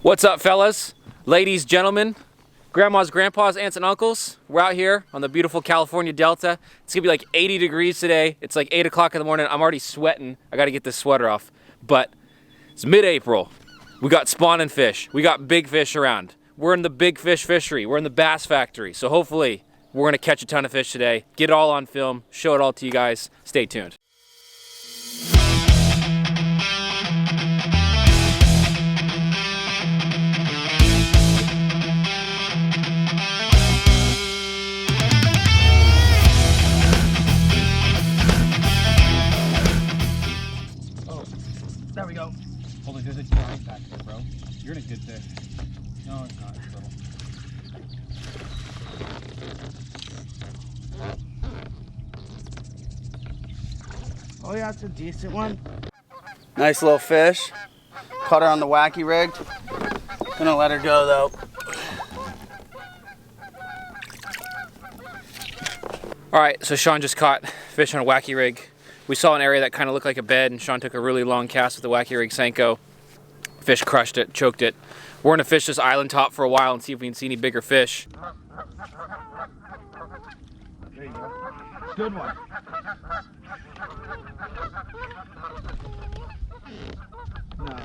What's up, fellas, ladies, gentlemen, grandmas, grandpas, aunts, and uncles? We're out here on the beautiful California Delta. It's gonna be like 80 degrees today. It's like 8 o'clock in the morning. I'm already sweating. I gotta get this sweater off. But it's mid-April. We got spawning fish. We got big fish around. We're in the big fish fishery. We're in the bass factory. So hopefully we're gonna catch a ton of fish today. Get it all on film. Show it all to you guys. Stay tuned. There we go. Holy, there's a giant back there, bro. You're in a good fish. No, it's not. It's little. Oh yeah, it's a decent one. Nice little fish. Caught her on the Wacky rig. Gonna let her go though. All right, so Sean just caught fish on a Wacky rig. We saw an area that kind of looked like a bed, and Sean took a really long cast with the Wacky rig Senko. Fish crushed it, choked it. We're gonna fish this island top for a while and see if we can see any bigger fish. There you go. Good one. No.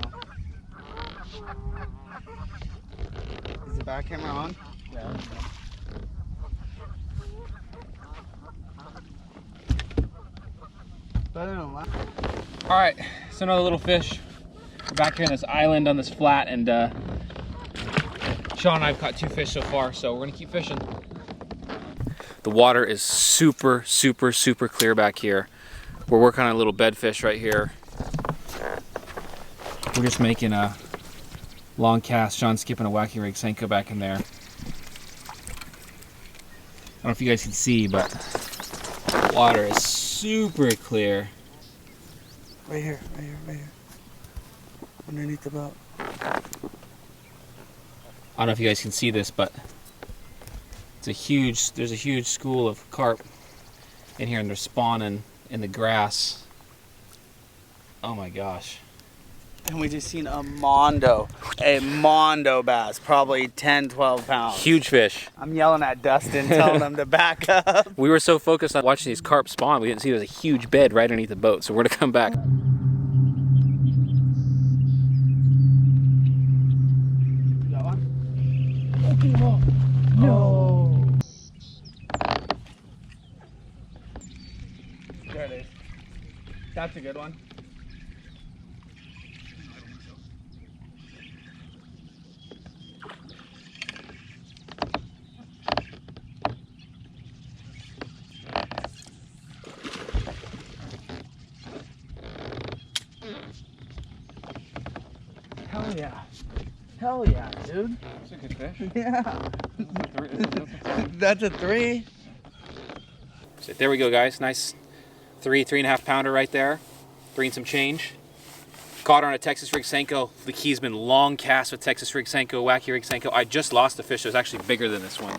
Is the back camera on? Yeah. Better than last. All right, so another little fish. We're back here on this island on this flat, and Sean and I have caught 2 fish so far, so we're gonna keep fishing. The water is super, super, super clear back here. We're working on a little bed fish right here. We're just making a long cast. Sean's skipping a Wacky rig Senko back in there. I don't know if you guys can see, but the water is super clear. Right here, right here, right here. Underneath the boat. I don't know if you guys can see this, but there's a huge school of carp in here, and they're spawning in the grass. Oh my gosh. And we just seen a mondo bass, probably 10, 12 pounds. Huge fish. I'm yelling at Dustin, telling him to back up. We were so focused on watching these carp spawn, we didn't see there was a huge bed right underneath the boat, so we're gonna come back. That one? No. There it is. That's a good one. Hell yeah. Hell yeah, dude. That's a good fish. Yeah. That's a 3. That's a 3. So there we go, guys. Nice 3.5 pounder right there. 3 and some change. Caught her on a Texas rig Senko. The key's been long cast with Texas rig Senko, Wacky rig Senko. I just lost a fish that was actually bigger than this one.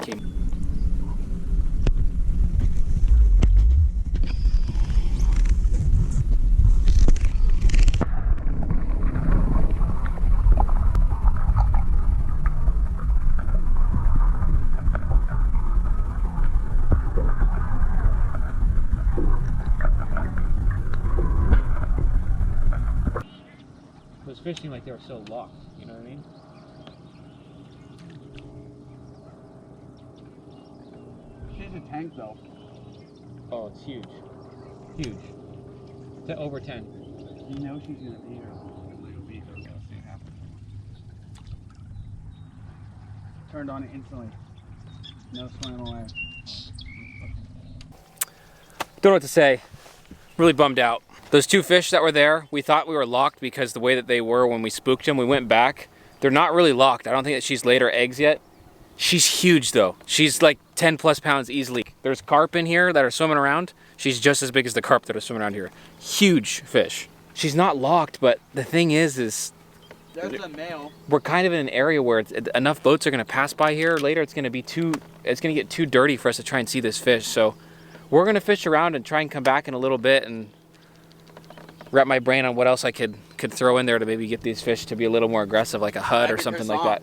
Those fish seem like they were so locked, you know what I mean? She's a tank though. Oh, it's huge. Huge. It's over 10. You know she's gonna be here. Turned on it instantly. No swim away. Don't know what to say. Really bummed out. Those 2 fish that were there, we thought we were locked because the way that they were when we spooked them, we went back. They're not really locked. I don't think that she's laid her eggs yet. She's huge though. She's like 10 plus pounds easily. There's carp in here that are swimming around. She's just as big as the carp that are swimming around here. Huge fish. She's not locked, but the thing is there's a male. we're kind of in an area where enough boats are gonna pass by here. Later it's gonna get too dirty for us to try and see this fish. So we're gonna fish around and try and come back in a little bit and wrap my brain on what else I could could throw in there to maybe get these fish to be a little more aggressive, like a hud or something like that.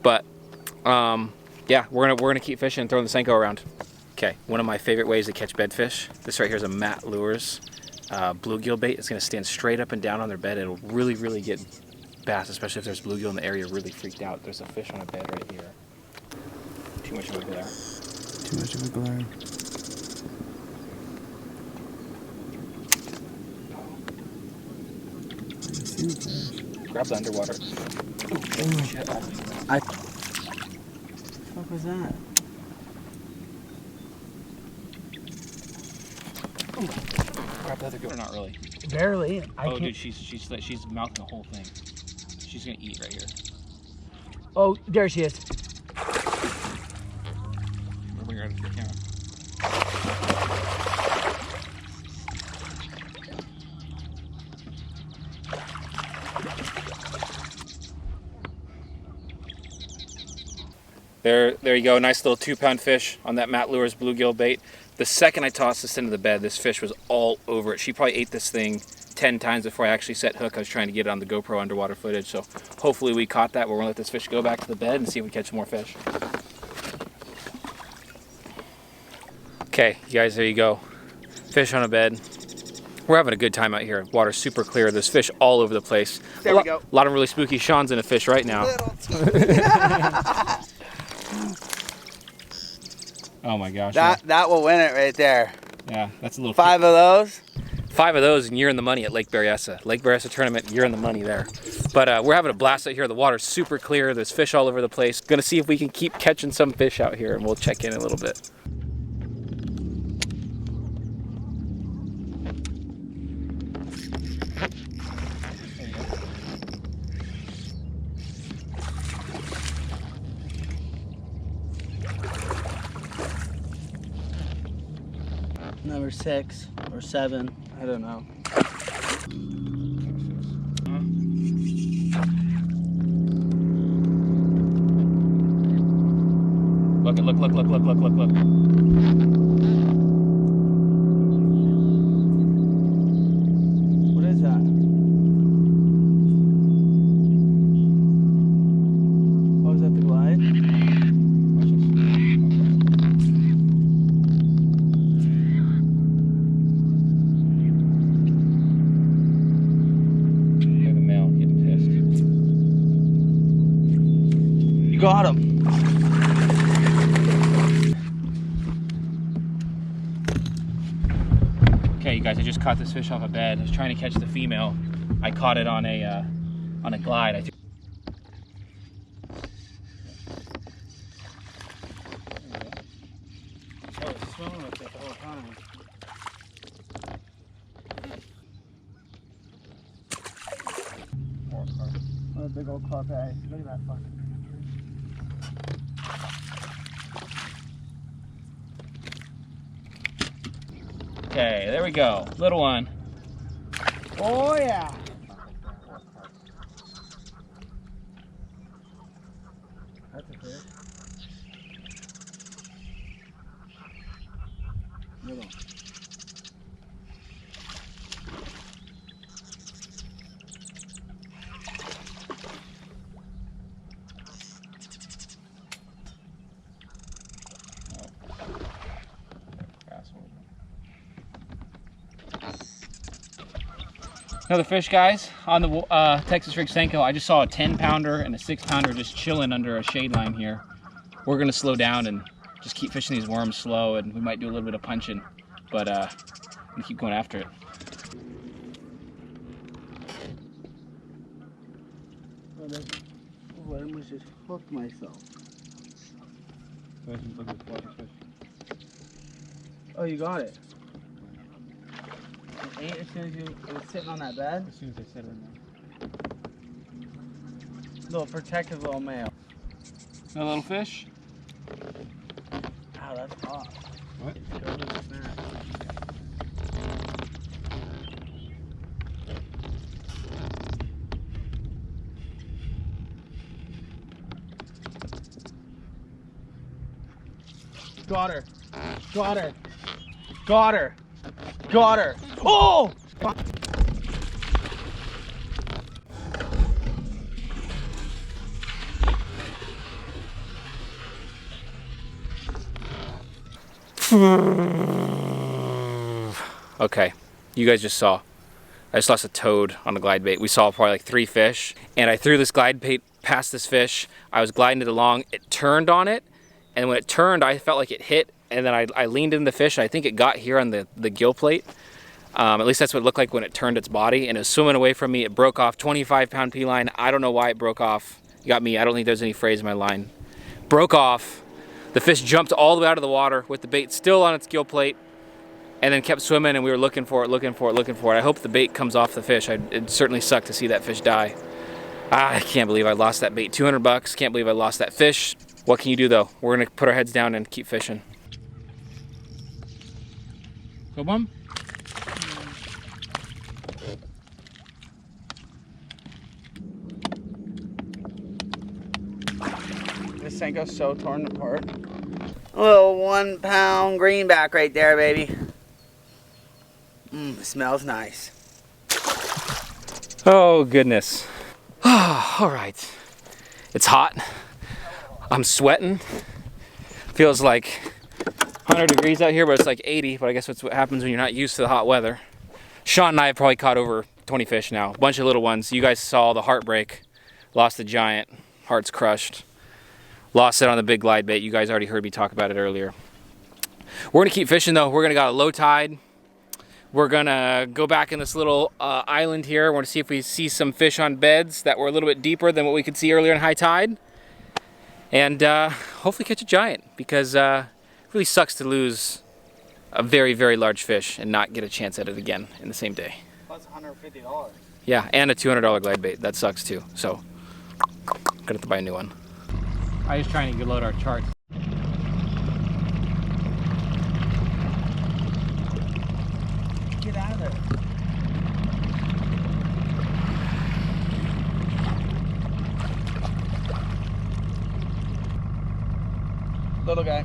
But yeah, we're gonna keep fishing and throwing the Senko around. Okay, one of my favorite ways to catch bedfish. This right here is a Mattlures bluegill bait. It's gonna stand straight up and down on their bed. It'll really get bass, especially if there's bluegill in the area really freaked out. There's a fish on a bed right here. Too much of a glare. Too much of a glare. Grab the underwater. Oh shit. What was that? Grab the other gill. Not really. Barely. Oh, dude, she's mouthing the whole thing. She's gonna eat right here. Oh, there she is. We'll bring her out to the camera. There you go. Nice little 2-pound fish on that Mattlures bluegill bait. The second I tossed this into the bed, this fish was all over it. She probably ate this thing 10 times before I actually set hook. I was trying to get it on the GoPro underwater footage, so hopefully we caught that. We're gonna let this fish go back to the bed and see if we catch more fish. Okay, you guys, there you go. Fish on a bed. We're having a good time out here. Water's super clear. There's fish all over the place. There we go. A lot of really spooky Sean's in a fish right now. Oh my gosh. That will win it right there. Yeah, that's a little 5 of those. 5 of those and you're in the money at Lake Berryessa. Lake Berryessa tournament, you're in the money there. But we're having a blast out here. The water's super clear. There's fish all over the place. Gonna see if we can keep catching some fish out here, and we'll check in a little bit. Number 6 or 7. I don't know. Look. What is that? Oh, is that the glide? There's a male getting pissed. You got him. Okay, you guys, I just caught this fish off a bed. I was trying to catch the female. I caught it on a glide. Oh, it's swimming with it the whole time. What a big old carp. Look at that fucking. Okay, there we go. Little one. Oh yeah. That's a fish. Little. Another fish, guys, on the Texas Rig Senko. I just saw a 10-pounder and a 6-pounder just chilling under a shade line here. We're gonna slow down and just keep fishing these worms slow, and we might do a little bit of punching, but I'm gonna keep going after it. Oh, I almost just hooked myself. Oh, you got it. It ate as soon as it was sitting on that bed? As soon as I said it right now. Little protective little male. A little fish? Wow, that's hot. What? Got her. Got her. Got her. Got her. Oh! Okay, you guys just saw. I just lost a toad on a glide bait. We saw probably like 3 fish, and I threw this glide bait past this fish. I was gliding it along. It turned on it, and when it turned, I felt like it hit, and then I leaned into the fish. I think it got here on the gill plate. At least that's what it looked like when it turned its body, and it was swimming away from me. It broke off. 25-pound P line. I don't know why it broke off. You got me. I don't think there's any phrase in my line. Broke off. The fish jumped all the way out of the water with the bait still on its gill plate, and then kept swimming, and we were looking for it. I hope the bait comes off the fish. It'd certainly suck to see that fish die. I can't believe I lost that bait. 200 bucks. Can't believe I lost that fish. What can you do though? We're gonna put our heads down and keep fishing. Go, Bum. This Senko's so torn apart. A little 1 pound greenback right there, baby. Smells nice. Oh goodness. All right. It's hot. I'm sweating. Feels like 100 degrees out here, but it's like 80. But I guess that's what happens when you're not used to the hot weather. Sean and I have probably caught over 20 fish now. A bunch of little ones. You guys saw the heartbreak. Lost the giant. Heart's crushed. Lost it on the big glide bait. You guys already heard me talk about it earlier. We're gonna keep fishing though. We're gonna go a low tide. We're gonna go back in this little island here. We're gonna see if we see some fish on beds that were a little bit deeper than what we could see earlier in high tide. And hopefully catch a giant, because it really sucks to lose a very, very large fish and not get a chance at it again in the same day. Plus $150. Yeah, and a $200 glide bait. That sucks too. So, gonna have to buy a new one. I was trying to load our charts. Get out of there. Little guy.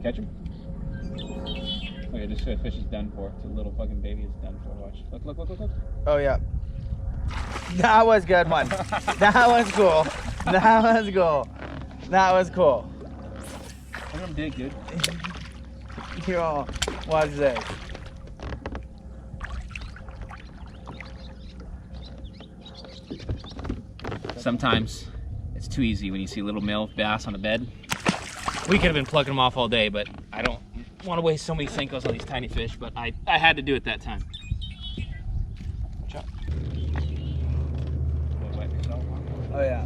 Catch him? Okay, this fish is done for. It's a little fucking baby. It's done for. Watch. Look, look, look, look, look. Oh yeah. That was a good one. That was cool. That was cool. That was cool. Look at him dig, dude. Yo, watch this. Sometimes it's too easy when you see little male bass on a bed. We could have been plucking them off all day, but I don't want to waste so many Senkos on these tiny fish, but I had to do it that time. Watch out. Oh yeah.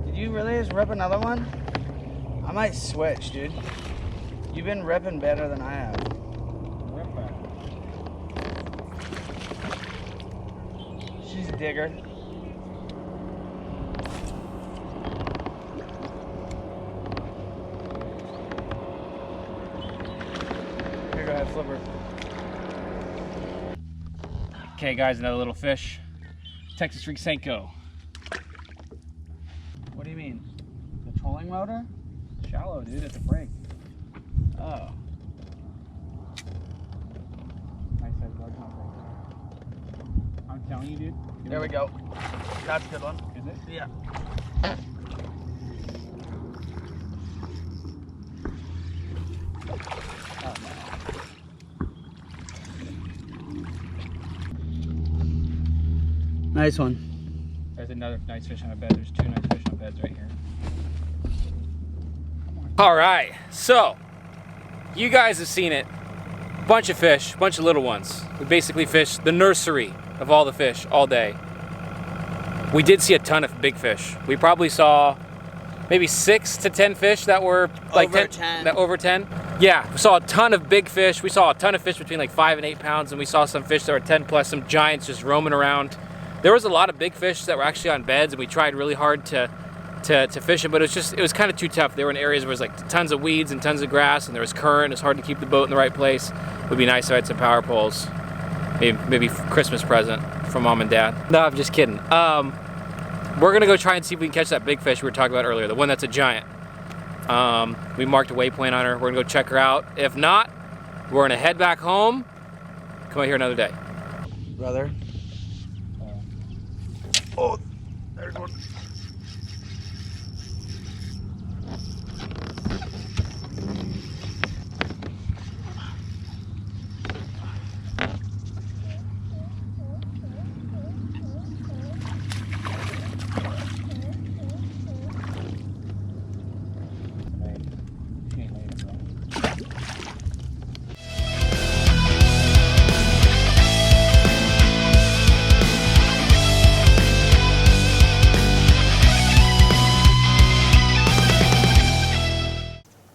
Did you really just rip another one? I might switch, dude. You've been ripping better than I have. She's a digger. Here, go ahead, flip her. Okay guys, another little fish. Texas Rig Senko. What do you mean? The trolling motor? Shallow, dude, it's a break. Oh. Nice size largemouth right there. I'm telling you, dude. There we go. That's a good one. Is it? Yeah. Oh, no. Nice one. There's another nice fish on a bed. There's 2 nice fish on beds right here. All right, so you guys have seen it. Bunch of fish, bunch of little ones. We basically fished the nursery of all the fish all day. We did see a ton of big fish. We probably saw maybe 6 to 10 fish that were like over 10. Over 10. Yeah, we saw a ton of big fish. We saw a ton of fish between like 5 and 8 pounds, and we saw some fish that were 10 plus, some giants just roaming around. There was a lot of big fish that were actually on beds, and we tried really hard to fish them, but it was kind of too tough. They were in areas where there was like tons of weeds and tons of grass, and there was current. It's hard to keep the boat in the right place. It would be nice if I had some power poles. Maybe Christmas present from mom and dad. No, I'm just kidding. We're gonna go try and see if we can catch that big fish we were talking about earlier, the one that's a giant. We marked a waypoint on her. We're gonna go check her out. If not, we're gonna head back home. Come out here another day. Brother. Oh, there's one.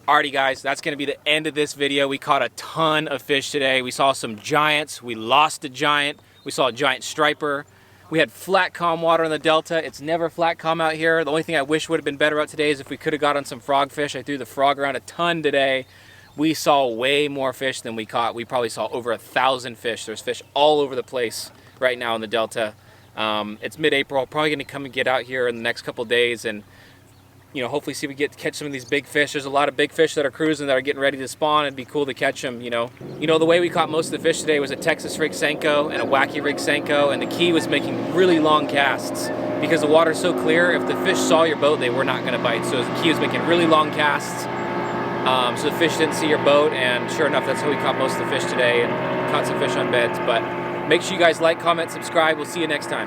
Alrighty guys, that's gonna be the end of this video. We caught a ton of fish today. We saw some giants, we lost a giant, we saw a giant striper. We had flat calm water in the Delta. It's never flat calm out here. The only thing I wish would have been better out today is if we could have got on some frogfish. I threw the frog around a ton today. We saw way more fish than we caught. We probably saw over 1,000 fish. There's fish all over the place right now in the Delta. It's mid-April. Probably gonna come and get out here in the next couple days and hopefully see if we get to catch some of these big fish. There's a lot of big fish that are cruising that are getting ready to spawn. It'd be cool to catch them, the way we caught most of the fish today was a Texas rig Senko and a Wacky rig Senko, and the key was making really long casts. Because the water's so clear, if the fish saw your boat, they were not gonna bite. So the key was making really long casts. So the fish didn't see your boat, and sure enough, that's how we caught most of the fish today and caught some fish on beds. But make sure you guys like, comment, subscribe. We'll see you next time.